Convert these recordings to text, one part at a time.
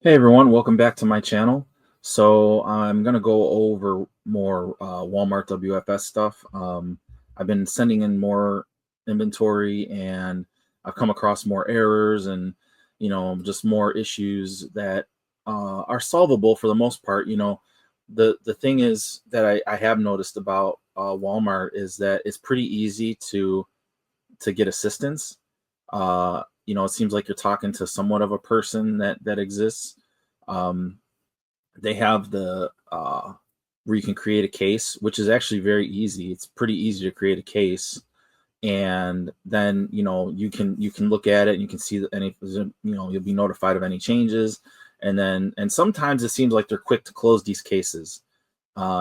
Hey everyone, welcome back to my channel. So I'm gonna go over more Walmart WFS stuff. I've been sending in more inventory, and I've come across more errors and just more issues that are solvable for the most part. The thing is that I have noticed about Walmart is that it's pretty easy to get assistance. It seems like you're talking to somewhat of a person that exists. Um, they have the where you can create a case, which is actually very easy. It's pretty easy to create a case, and then you can look at it and you can see that any you'll be notified of any changes, and sometimes it seems like they're quick to close these cases,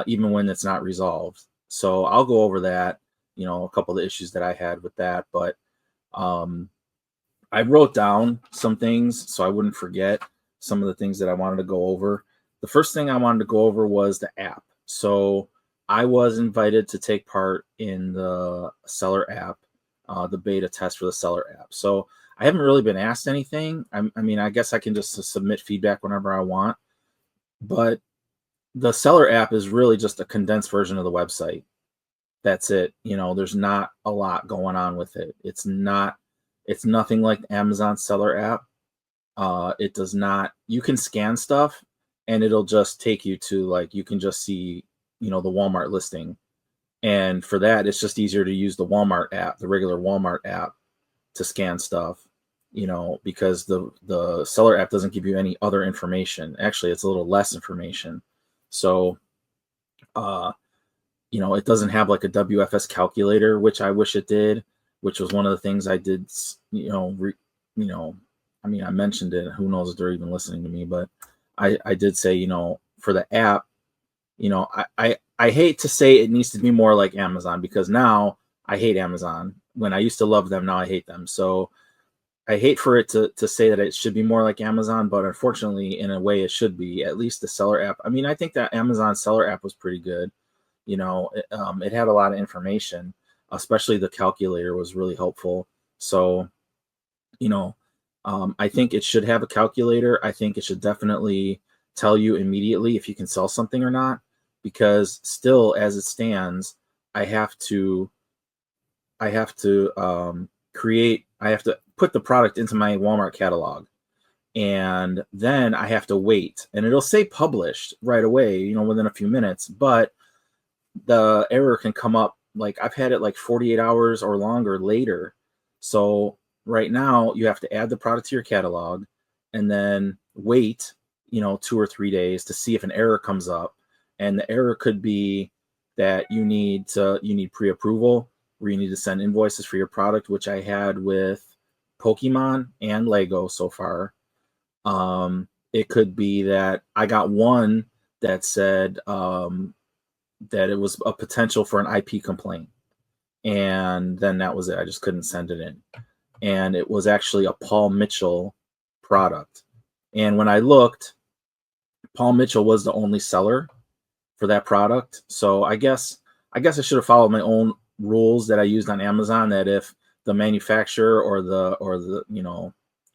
even when it's not resolved. So I'll go over that, a couple of the issues that I had with that, but um, I wrote down some things so I wouldn't forget some of the things that I wanted to go over. The first thing I wanted to go over was the app. So I was invited to take part in the seller app, the beta test for the seller app. So I haven't really been asked anything. I mean, I guess I can just submit feedback whenever I want, but the seller app is really just a condensed version of the website. That's it. There's not a lot going on with it. It's nothing like Amazon seller app. It does not, you can scan stuff and it'll just take you to, like, you can just see, the Walmart listing. And for that, it's just easier to use the Walmart app, the regular Walmart app, to scan stuff, because the seller app doesn't give you any other information. Actually, it's a little less information. So, uh, it doesn't have like a WFS calculator, which I wish it did, which was one of the things I did, you know, I mean, I mentioned it. Who knows if they're even listening to me, but I did say, for the app, I hate to say it needs to be more like Amazon, because now I hate Amazon. When I used to love them, now I hate them. So I hate for it to say that it should be more like Amazon, but unfortunately, in a way, it should be. At least the seller app. I mean, I think that Amazon seller app was pretty good. It had a lot of information, especially the calculator was really helpful. So, you know, I think it should have a calculator. I think it should definitely tell you immediately if you can sell something or not, because still, as it stands, I have to I have to I have to put the product into my Walmart catalog, and then I have to wait, and it'll say published right away, within a few minutes, but the error can come up, like I've had it like 48 hours or longer later. So right now you have to add the product to your catalog and then wait, 2 or 3 days to see if an error comes up. And the error could be that you need pre-approval, where you need to send invoices for your product, which I had with Pokemon and Lego so far. It could be that I got one that said that it was a potential for an IP complaint. And then that was it. I just couldn't send it in. And it was actually a Paul Mitchell product. And when I looked, Paul Mitchell was the only seller for that product. So I guess I should have followed my own rules that I used on Amazon, that if the manufacturer or the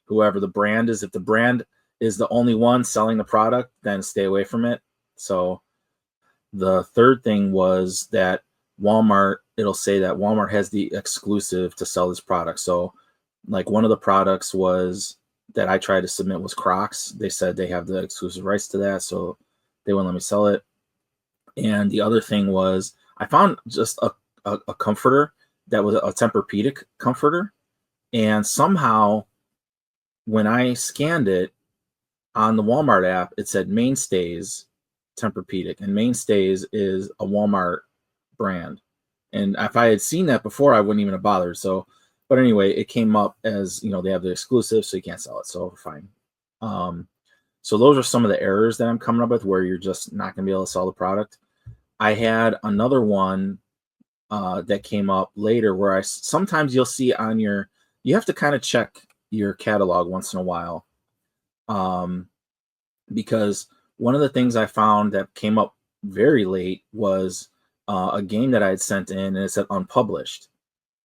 whoever the brand is, if the brand is the only one selling the product, then stay away from it. So the third thing was that it'll say that Walmart has the exclusive to sell this product. So, like, one of the products was that I tried to submit was Crocs. They said they have the exclusive rights to that, so they wouldn't let me sell it. And the other thing was I found just a comforter that was a Tempur-Pedic comforter. And somehow when I scanned it on the Walmart app, it said Mainstays Tempur-Pedic, and Mainstays is a Walmart brand. And if I had seen that before, I wouldn't even have bothered. So, but anyway, it came up as, they have the exclusive, so you can't sell it. So fine. So those are some of the errors that I'm coming up with, where you're just not going to be able to sell the product. I had another one that came up later, where sometimes you'll see you have to kind of check your catalog once in a while. Because one of the things I found that came up very late was a game that I had sent in, and it said unpublished.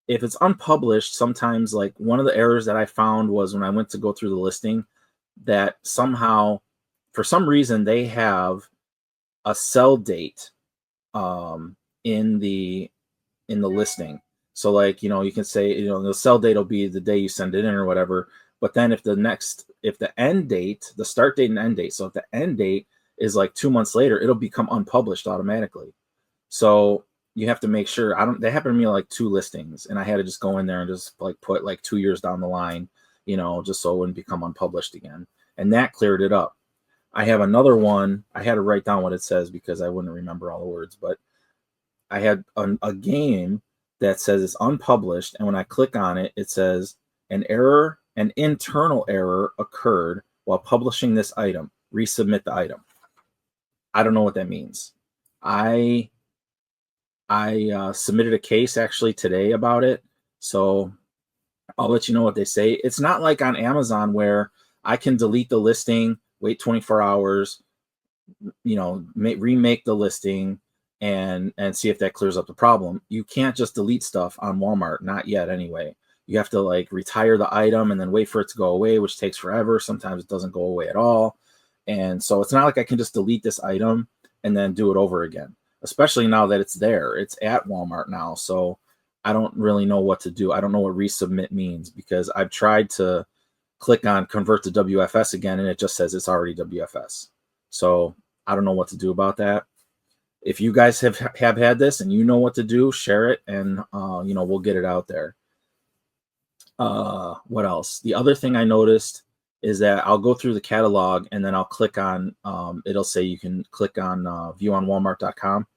If it's unpublished, sometimes, like, one of the errors that I found was when I went to go through the listing, that somehow for some reason they have a sell date in the listing. So like, you can say, the sell date will be the day you send it in or whatever. But then if the end date, the start date and end date, so if the end date is like 2 months later, it'll become unpublished automatically. So you have to make sure. They happened to me like 2 listings, and I had to just go in there and just like put like 2 years down the line, just so it wouldn't become unpublished again. And that cleared it up. I have another one. I had to write down what it says because I wouldn't remember all the words, but I had a game that says it's unpublished, and when I click on it, it says an internal error occurred while publishing this item. Resubmit the item. I don't know what that means. I submitted a case actually today about it, so I'll let you know what they say. It's not like on Amazon where I can delete the listing, wait 24 hours, remake the listing, and see if that clears up the problem. You can't just delete stuff on Walmart, not yet anyway. You have to like retire the item and then wait for it to go away, which takes forever. Sometimes it doesn't go away at all. And so it's not like I can just delete this item and then do it over again, especially now that it's there. It's at Walmart now. So I don't really know what to do. I don't know what resubmit means because I've tried to click on convert to WFS again, and it just says it's already WFS. So I don't know what to do about that. If you guys have had this and you know what to do, share it, and we'll get it out there. What else? The other thing I noticed is that I'll go through the catalog and then I'll click on, it'll say you can click on view on walmart.com.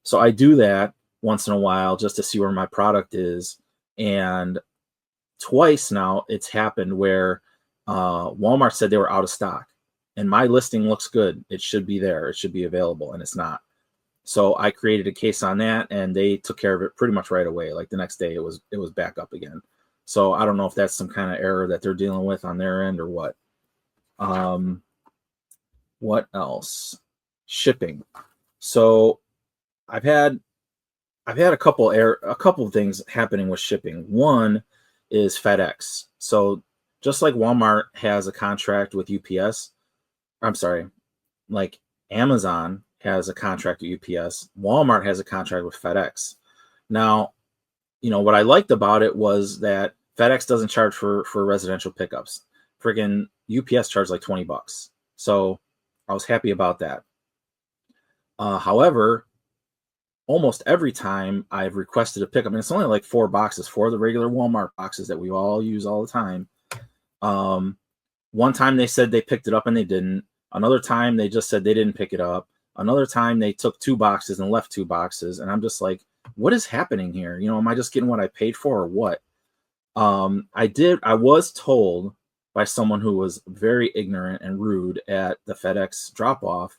So I do that once in a while just to see where my product is. And twice now it's happened where Walmart said they were out of stock, and my listing looks good. It should be there. It should be available, and it's not. So I created a case on that, and they took care of it pretty much right away. Like the next day, it was back up again. So I don't know if that's some kind of error that they're dealing with on their end or what. What else? Shipping. So I've had a couple of things happening with shipping. One is FedEx. So just like Walmart has a contract with UPS, I'm sorry, like Amazon has a contract with UPS, Walmart has a contract with FedEx. Now, what I liked about it was that FedEx doesn't charge for residential pickups. Friggin' UPS charged like $20. So I was happy about that. However, almost every time I've requested a pickup, and it's only like 4 boxes, 4 of the regular Walmart boxes that we all use all the time. One time they said they picked it up and they didn't. Another time they just said they didn't pick it up. Another time they took 2 boxes and left 2 boxes. And I'm just like, what is happening here? Am I just getting what I paid for or what? I was told by someone who was very ignorant and rude at the FedEx drop-off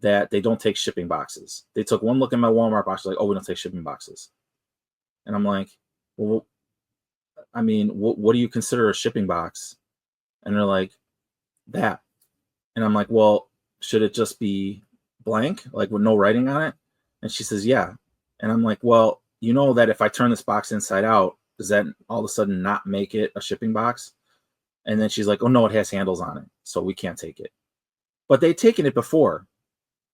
that they don't take shipping boxes. They took one look at my Walmart box, like, oh, we don't take shipping boxes. And I'm like, well, I mean, what do you consider a shipping box? And they're like, that. And I'm like, well, should it just be blank, like with no writing on it? And she says, yeah. And I'm like, well, that if I turn this box inside out, does that all of a sudden not make it a shipping box? And then she's like, oh, no, it has handles on it, so we can't take it. But they'd taken it before.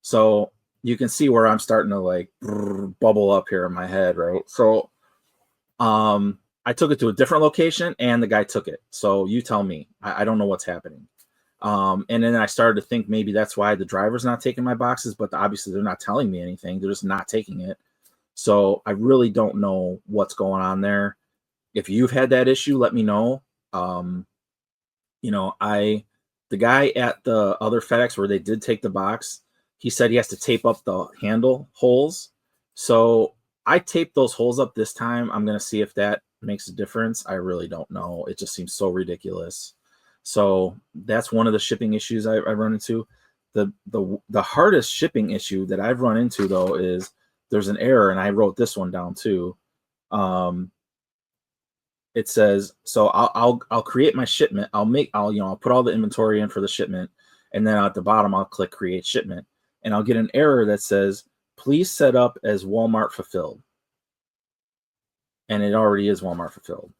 So you can see where I'm starting to like bubble up here in my head, right? So I took it to a different location and the guy took it. So you tell me. I don't know what's happening. And then I started to think maybe that's why the driver's not taking my boxes, but obviously they're not telling me anything. They're just not taking it. So I really don't know what's going on there. If you've had that issue, let me know. The guy at the other FedEx where they did take the box, he said he has to tape up the handle holes. So I taped those holes up this time. I'm going to see if that makes a difference. I really don't know. It just seems so ridiculous. So that's one of the shipping issues I run into. The hardest shipping issue that I've run into though is there's an error, and I wrote this one down too. It says, so I'll create my shipment. I'll put all the inventory in for the shipment, and then at the bottom I'll click create shipment, and I'll get an error that says please set up as Walmart fulfilled, and it already is Walmart fulfilled.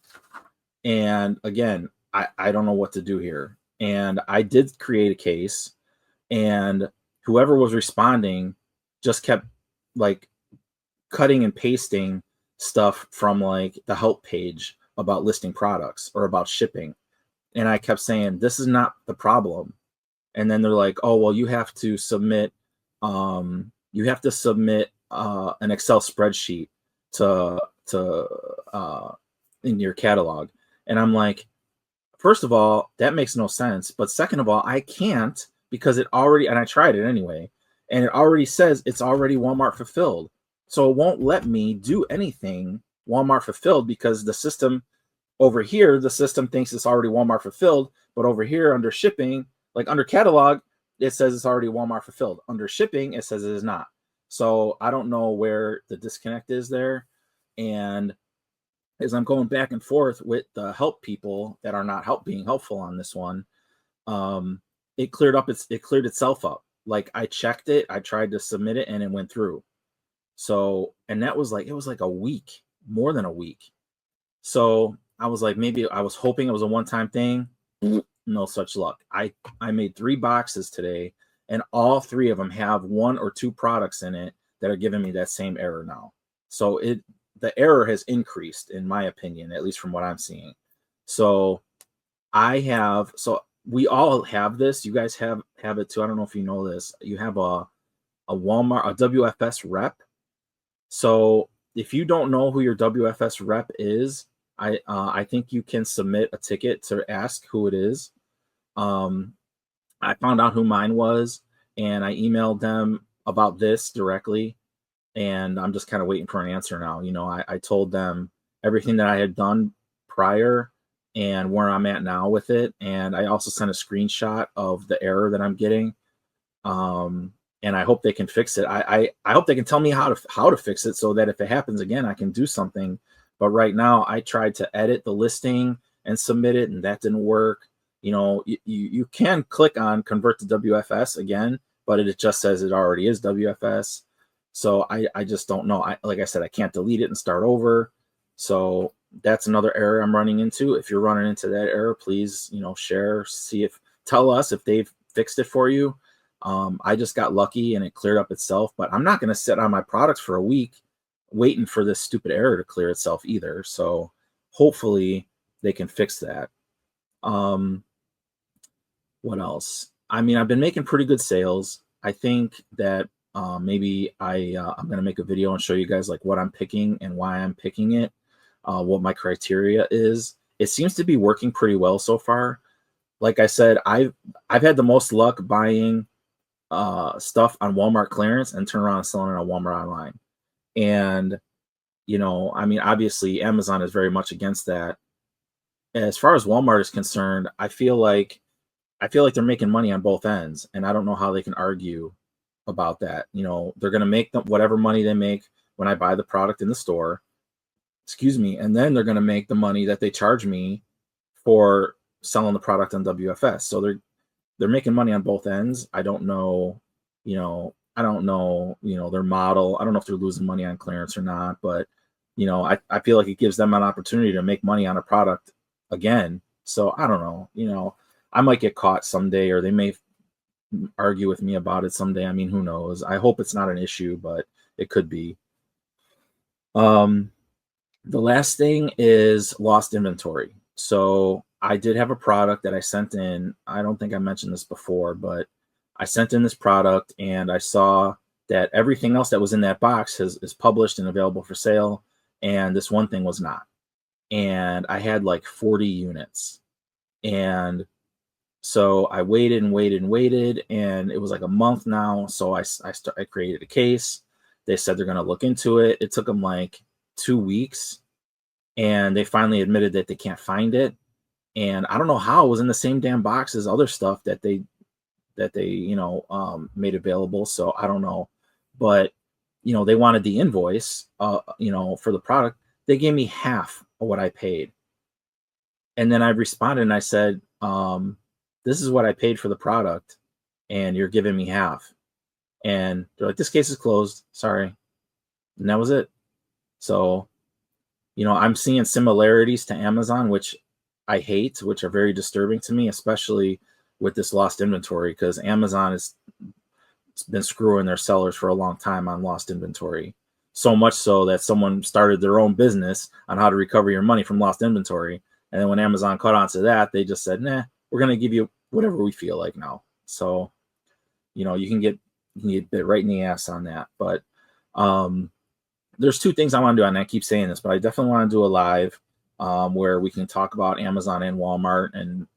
And again, I don't know what to do here. And I did create a case, and whoever was responding just kept like cutting and pasting stuff from like the help page about listing products or about shipping. And I kept saying, this is not the problem. And then they're like, oh, well, you have to submit an Excel spreadsheet to in your catalog. And I'm like, first of all, that makes no sense. But second of all, I can't, because it already, and I tried it anyway, and it already says it's already Walmart fulfilled. So it won't let me do anything Walmart fulfilled, because the system over here, the system thinks it's already Walmart fulfilled, but over here under shipping, like under catalog, it says it's already Walmart fulfilled. Under shipping, it says it is not. So I don't know where the disconnect is there. And as I'm going back and forth with the help people that are not being helpful on this one, it cleared itself up. Like I checked it, I tried to submit it, and it went through. So, and it was like a week, more than a week. So I was like, maybe I was hoping it was a one-time thing. No such luck. I made 3 boxes today, and all 3 of them have 1 or 2 products in it that are giving me that same error now. So the error has increased, in my opinion, at least from what I'm seeing. So we all have this. You guys have it too. I don't know if you know this. You have a Walmart, a WFS rep. So if you don't know who your WFS rep is, I think you can submit a ticket to ask who it is. I found out who mine was, and I emailed them about this directly, and I'm just kind of waiting for an answer now. You know, I told them everything that I had done prior and where I'm at now with it, and I also sent a screenshot of the error that I'm getting. And I hope they can fix it. I hope they can tell me how to fix it, so that if it happens again, I can do something. But right now, I tried to edit the listing and submit it, and that didn't work. You know, you can click on convert to WFS again, but it just says it already is WFS. So I just don't know. Like I said, I can't delete it and start over. So that's another error I'm running into. If you're running into that error, please, share, tell us if they've fixed it for you. I just got lucky and it cleared up itself, but I'm not going to sit on my products for a week waiting for this stupid error to clear itself either. So hopefully they can fix that. What else? I mean, I've been making pretty good sales. I think that maybe I'm going to make a video and show you guys like what I'm picking and why I'm picking it, what my criteria is. It seems to be working pretty well so far. Like I said, I've had the most luck buying stuff on Walmart clearance and turn around and selling it on Walmart online. And, I mean, obviously Amazon is very much against that. As far as Walmart is concerned, I feel like they're making money on both ends, and I don't know how they can argue about that. They're going to make them whatever money they make when I buy the product in the store, and then they're going to make the money that they charge me for selling the product on WFS. So they're making money on both ends. I don't know, their model. I don't know if they're losing money on clearance or not, but I feel like it gives them an opportunity to make money on a product again. So I don't know, I might get caught someday, or they may argue with me about it someday. I mean, who knows? I hope it's not an issue, but it could be. The last thing is lost inventory. So I did have a product that I sent in. I don't think I mentioned this before, but I sent in this product, and I saw that everything else that was in that box is published and available for sale, and this one thing was not. And I had like 40 units. And so I waited and waited and waited, and it was like a month now. So I created a case. They said they're going to look into it. It took them like 2 weeks, and they finally admitted that they can't find it. And I don't know how it was in the same damn box as other stuff that they made available. So I don't know, but they wanted the invoice, for the product. They gave me half of what I paid. And then I responded and I said, this is what I paid for the product, and you're giving me half. And they're like, this case is closed. Sorry. And that was it. So, I'm seeing similarities to Amazon, which I hate, which are very disturbing to me, especially with this lost inventory, because Amazon has been screwing their sellers for a long time on lost inventory. So much so that someone started their own business on how to recover your money from lost inventory. And then when Amazon caught on to that, they just said, nah, we're going to give you whatever we feel like now. So, you know, you can get bit right in the ass on that. But there's two things I want to do, and I keep saying this, but I definitely want to do a live where we can talk about Amazon and Walmart. And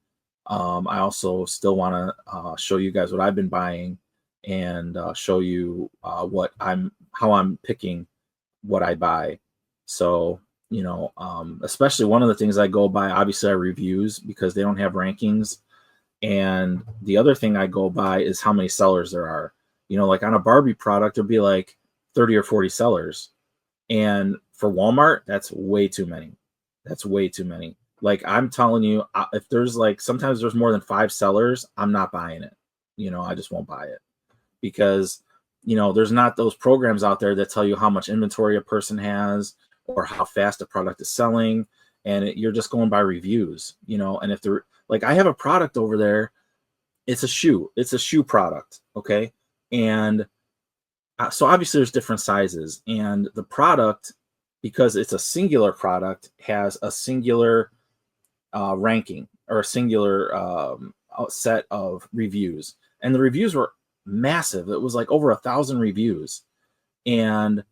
I also still want to show you guys what I've been buying, and show you how I'm picking what I buy. So, you know, especially one of the things I go by, obviously, are reviews, because they don't have rankings. And the other thing I go by is how many sellers there are. You know, like on a Barbie product, there'll be like 30 or 40 sellers. And for Walmart, that's way too many. That's way too many. Like, I'm telling you, if there's like, sometimes there's more than 5 sellers, I'm not buying it. You know, I just won't buy it, because, you know, there's not those programs out there that tell you how much inventory a person has or how fast a product is selling. And you're just going by reviews, you know. And if they're like, I have a product over there, it's a shoe product. Okay. And so obviously there's different sizes, and the product, because it's a singular product, has a singular ranking, or a singular set of reviews. And the reviews were massive. It was like over 1,000 reviews. And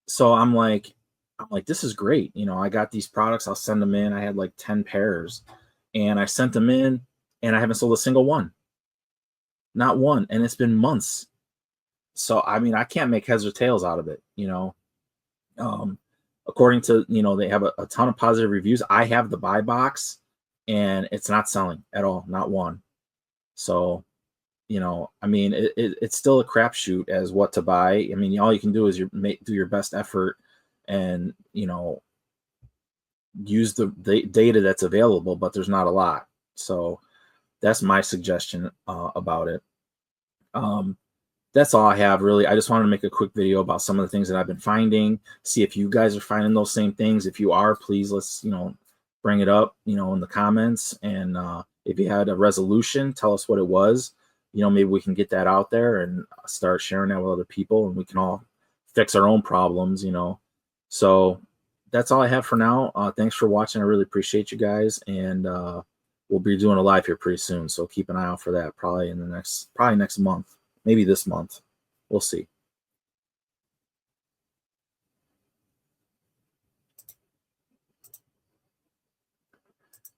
so I'm like, this is great. You know, I got these products, I'll send them in. I had like 10 pairs, and I sent them in, and I haven't sold a single one. Not one. And it's been months. So, I mean, I can't make heads or tails out of it, you know. According to, you know, they have a ton of positive reviews. I have the buy box, and it's not selling at all, not one. So, you know, I mean, it's still a crapshoot as what to buy. I mean, all you can do is do your best effort, and, you know, use the data that's available, but there's not a lot. So that's my suggestion about it. That's all I have, really. I just wanted to make a quick video about some of the things that I've been finding, see if you guys are finding those same things. If you are, please, let's, you know, bring it up, you know, in the comments. And if you had a resolution, tell us what it was. You know, maybe we can get that out there and start sharing that with other people, and we can all fix our own problems, you know. So that's all I have for now. Thanks for watching. I really appreciate you guys. And we'll be doing a live here pretty soon. So keep an eye out for that, probably next month. Maybe this month. We'll see.